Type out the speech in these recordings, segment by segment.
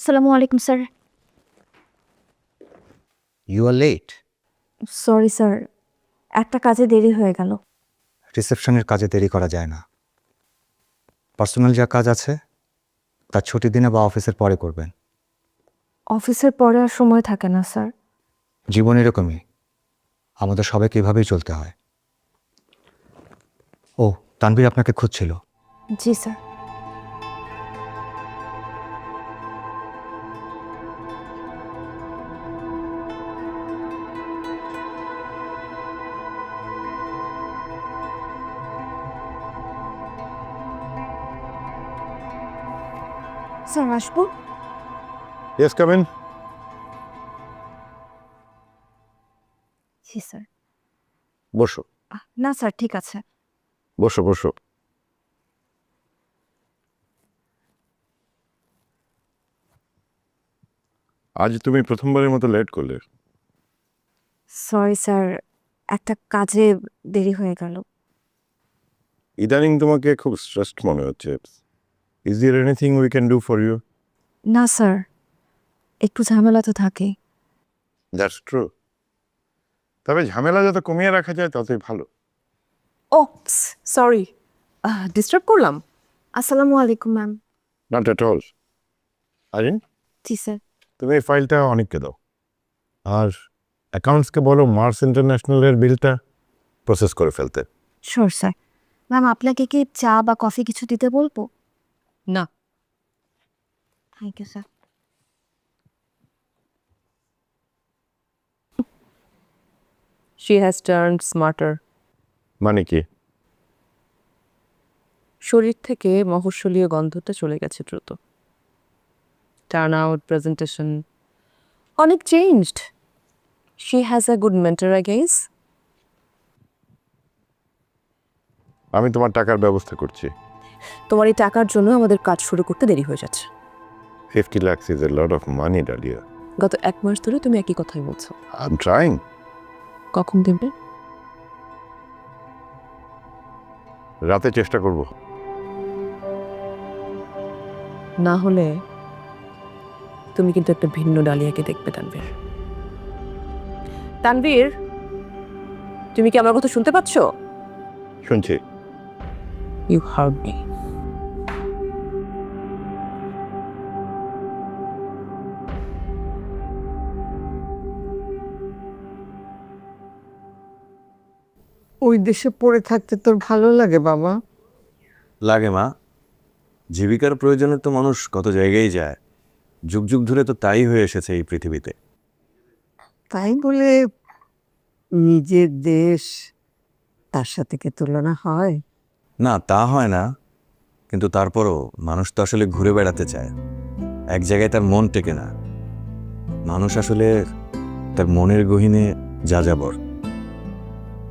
আসসালামু আলাইকুম sir. You are late. Sorry sir, একটা কাজে দেরি হয়ে গেল। রিসেপশনের কাজে দেরি করা যায় না। পার্সোনাল যা কাজ আছে তা ছুটির দিনে বা অফিসের পরে করবেন। অফিসের পরে আর সময় থাকে না স্যার। জীবন এরকমই, আমাদের সবাইকে এভাবেই চলতে হয়। ও, তানভীর আপনাকে খুঁজছিল। জি স্যার। স্যার আসবো? Yes, come in. G sir. বসো না স্যার, ঠিক আছে। বসো বসো। আজ তুমি প্রথমবারের মতো লেট করলে। সরি স্যার, একটা কাজে দেরি হয়ে গেল। ইদানিং তোমাকে খুব স্ট্রেসড মনে হচ্ছে। Is there anything we can do for you? না স্যার, একটু ঝামেলা তো থাকে। That's true. তবে ঝামেলা যত কমিয়ে রাখা যায় ততই ভালো। ও সরি, ডিস্টার্ব করলাম? আসসালামু আলাইকুম ma'am. Not at all. Arin, G sir. তুমি এই ফাইলটা অনেককে দাও, আর অ্যাকাউন্টসকে বলো মার্স ইন্টারন্যাশনালের বিলটা প্রসেস করে ফেলতে। Sure sir. ম্যাম, আপনাকে কি চা বা কফি কিছু দিতে বলবো? না। Thank you sir. She has turn smarter. মানে কি? শরীর থেকে মফস্বলীয় গন্ধটা চলে গেছে দ্রুত। টার্ন আউট, প্রেজেন্টেশন অনেক changed. She has a good mentor, I guess. আমি তোমার টাকার ব্যবস্থা করছি। তোমার এই টাকার জন্য আমাদের কাজ শুরু করতে দেরি হয়ে যাচ্ছে। 50 lakhs is a lot of money, Dalia. গত 1 মাস ধরে তুমি একই কথাই বলছো। I'm trying. কখন দেবে? রাতে চেষ্টা করব। না হলে তুমি কিন্তু একটা ভিন্ন ডালিয়াকে দেখবে। তানভীর, তানভীর, তুমি কি আমার কথা শুনতে পাচ্ছ? শুনছি। You heard me. ওই দেশে পড়ে থাকতে তোর ভালো লাগে বাবা? লাগে মা, জীবিকার প্রয়োজনে তো মানুষ কত জায়গায় যায়, যুগ যুগ ধরে তো তাই হয়ে এসেছে এই পৃথিবীতে। তাই বলে নিজের দেশ তার সাথে কি তুলনা হয়? না, তা হয় না, কিন্তু তারপরও মানুষ তো আসলে ঘুরে বেড়াতে চায়, এক জায়গায় তার মন টেকে না। মানুষ আসলে তার মনের গহীনে যাযাবর।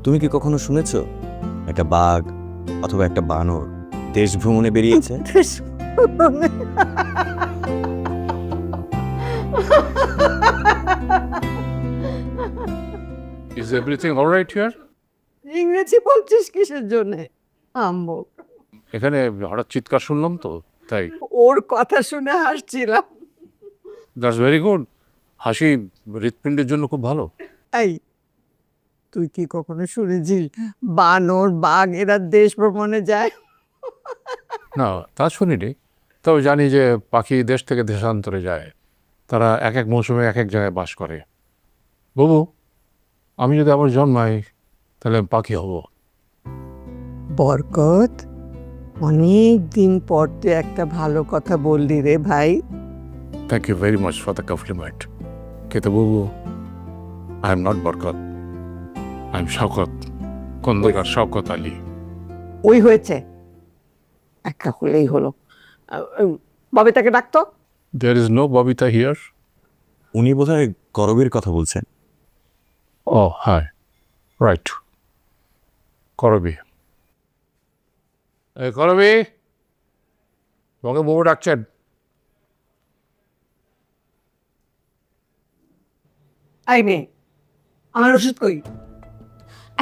তুমি কি কখনো শুনেছ একটা বাঘ অথবা একটা বানর দেশ ভ্রমণে বেরিয়েছে? Is everything all right here? ইংরেজি বলছিস কিসের জন্য? আম্মু, এখানে হঠাৎ চিৎকার শুনলাম তো তাই। ওর কথা শুনে হাসছিলাম। That's very good. হাসি হৃৎপিণ্ডের জন্য খুব ভালো। এই, তুই কি কখনো শুনেছিস বানর বাঘ এরা দেশ ভ্রমণে যায়? না, তা শুনিনি, তবে জানি যে পাখি দেশ থেকে দেশান্তরে যায়। তারা এক এক মৌসুমে এক এক জায়গায় বাস করে। বাবু, আমি যদি আবার জন্মাই তাহলে আমি পাখি হব। বরকত, অনেক দিন পর তুই একটা ভালো কথা বললি রে ভাই। Thank you very much for the compliment. কিন্তু বাবু, I am not Barkat, I am Shawkat, Khandakar Shawkat Ali. ওই হয়েছে, একটা হলেই হলো। বাবে তাকে ডাকতো। There is no Babita here. উনি বোধহয় করবীর কথা বলছেন। ও হাই, রাইট, করবি। করবি, তোমাকে বউ ডাকছেন। আই মেয়ে, আমার ওষুধ কই?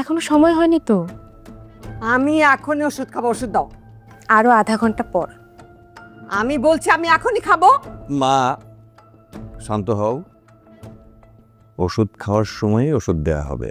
এখনো সময় হয়নি তো। আমি এখনই ওষুধ খাবো, ওষুধ দাও। আরো আধা ঘন্টা পর। আমি বলছি আমি এখনই খাবো। মা, শান্ত হও, ওষুধ খাওয়ার সময় ওষুধ দেয়া হবে।